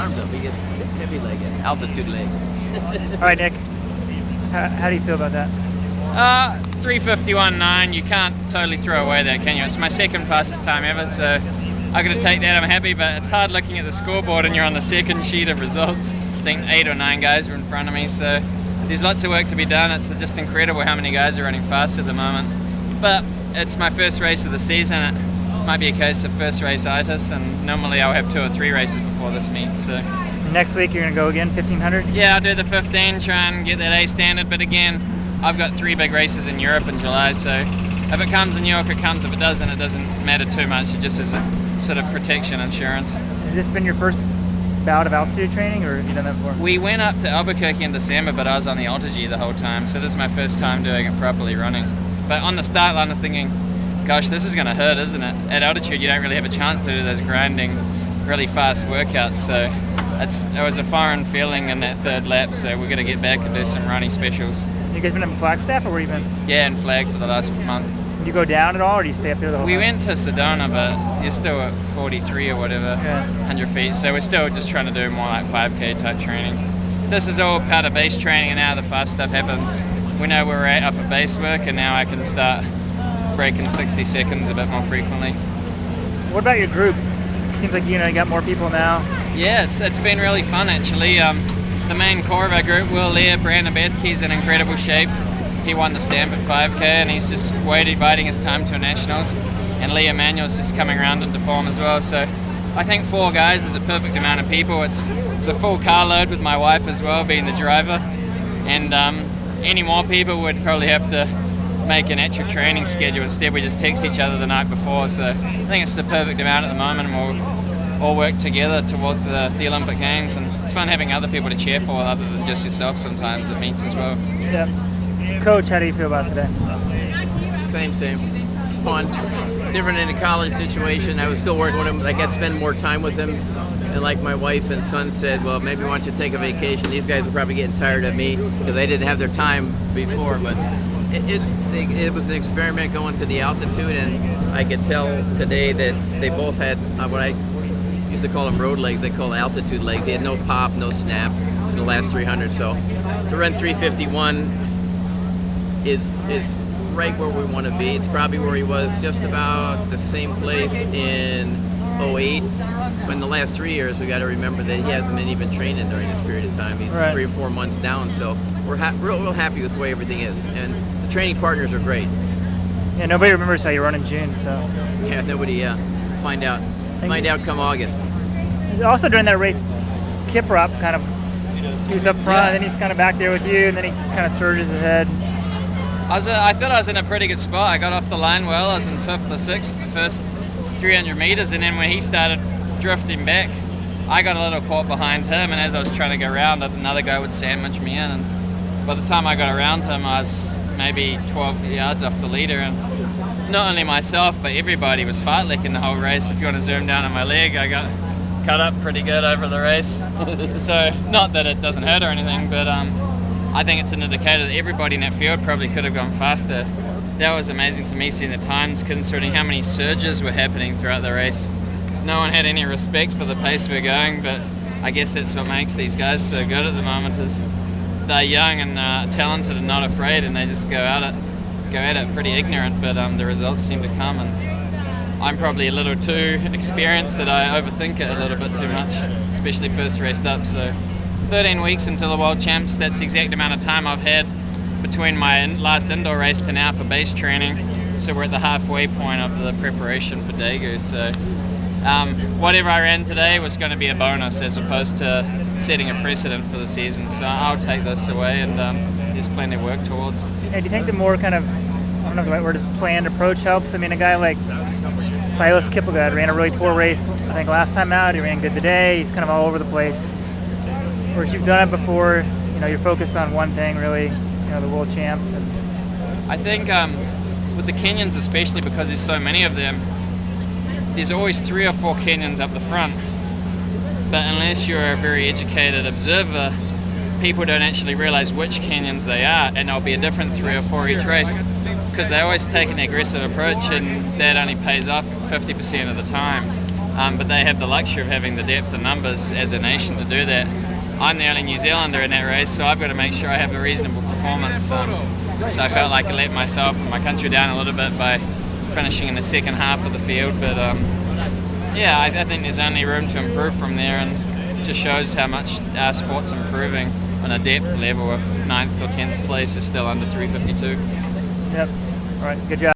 arms up. We get heavy leg, altitude legs. All right, Nick. How do you feel about that? 3:51.9. You can't totally throw away that, can you? It's my second fastest time ever, so I'm going to take that. I'm happy, but it's hard looking at the scoreboard and you're on the second sheet of results. I think 8 or 9 guys were in front of me, so there's lots of work to be done. It's just incredible how many guys are running fast at the moment. But it's my first race of the season. It might be a case of first race itis, and normally I'll have 2 or 3 races before this meet. So next week you're going to go again, 1500? Yeah, I'll do the 15, try and get that A standard, but again, I've got 3 big races in Europe in July, so if it comes in New York, it comes. If it doesn't matter too much. It just is a sort of protection insurance. Has this been your first bout of altitude training, or have you done that before? We went up to Albuquerque in December, but I was on the Altitude the whole time, so this is my first time doing it properly running. But on the start line, I was thinking, gosh, this is going to hurt, isn't it? At altitude, you don't really have a chance to do those grinding, really fast workouts, so it was a foreign feeling in that third lap, so we're going to get back and do some running specials. You guys been in Flagstaff, or where you been? Yeah, in Flag for the last month. Do you go down at all, or do you stay up there the whole time? We went to Sedona, but you're still at 43 or whatever, 100 feet, so we're still just trying to do more like 5K type training. This is all part of base training, and now the fast stuff happens. We know where we're at up at base work, and now I can start breaking 60 seconds a bit more frequently. What about your group? Seems like you got more people now. Yeah, it's been really fun actually. The main core of our group, Will Lear, Brandon Bethke's in incredible shape. He won the Stanford 5K and he's just biding his time to a nationals. And Lee Emanuel's just coming around into form as well. So I think 4 guys is a perfect amount of people. It's a full car load with my wife as well, being the driver. And any more people would probably have to make an actual training schedule. Instead, we just text each other the night before. So I think it's the perfect amount at the moment, and we'll all work together towards the Olympic Games. And it's fun having other people to cheer for other than just yourself sometimes at meets as well. Yeah. Coach, how do you feel about today? Same. It's fun. Different in a college situation. I was still working with him. I got to spend more time with him. And like my wife and son said, well, maybe why don't you take a vacation? These guys are probably getting tired of me because they didn't have their time before. But it was an experiment going to the altitude, and I could tell today that they both had what I used to call them road legs. They call altitude legs. He had no pop, no snap in the last 300. So to run 351 is right where we want to be. It's probably where he was, just about the same place in 08. But in the last 3 years, we got to remember that he hasn't been even training during this period of time. He's 3 or 4 months down. So we're real happy with the way everything is, and the training partners are great. Yeah, nobody remembers how you run in June, so. Yeah, nobody. Yeah, find out come August. Also during that race, Kiprop kind of, he was up front, and then he's kind of back there with you, and then he kind of surges ahead. I thought I was in a pretty good spot. I got off the line well. I was in 5th or 6th the first 300 meters, and then when he started drifting back, I got a little caught behind him, and as I was trying to go around, another guy would sandwich me in, and by the time I got around him, I was maybe 12 yards off the leader, and not only myself, but everybody was fartlecking the whole race. If you want to zoom down on my leg, I got cut up pretty good over the race. So, not that it doesn't hurt or anything, but I think it's an indicator that everybody in that field probably could have gone faster. That was amazing to me, seeing the times, considering how many surges were happening throughout the race. No one had any respect for the pace we're going, but I guess that's what makes these guys so good at the moment, is they're young and talented and not afraid, and they just go at it pretty ignorant, but the results seem to come, and I'm probably a little too experienced that I overthink it a little bit too much, especially first raced up. So 13 weeks until the World Champs, that's the exact amount of time I've had between my last indoor race to now for base training. So we're at the halfway point of the preparation for Daegu. So whatever I ran today was going to be a bonus as opposed to setting a precedent for the season. So I'll take this away, and there's plenty of work towards. Hey, do you think the more kind of, I don't know if the right word is, planned approach helps? I mean, a guy like Silas Kiplegad ran a really poor race, I think, last time out. He ran good today. He's kind of all over the place. Whereas you've done it before, you're focused on one thing, really, the world champs. And I think with the Kenyans, especially because there's so many of them, there's always 3 or 4 Kenyans up the front. But unless you're a very educated observer, people don't actually realize which Kenyans they are, and there'll be a different 3 or 4 each race, because they always take an aggressive approach, and that only pays off 50% of the time. but they have the luxury of having the depth of numbers as a nation to do that. I'm the only New Zealander in that race, so I've got to make sure I have a reasonable performance. So I felt like I let myself and my country down a little bit by finishing in the second half of the field, but yeah, I think there's only room to improve from there, and it just shows how much our sport's improving on a depth level. If 9th or 10th place is still under 352. Yep. All right. Good job.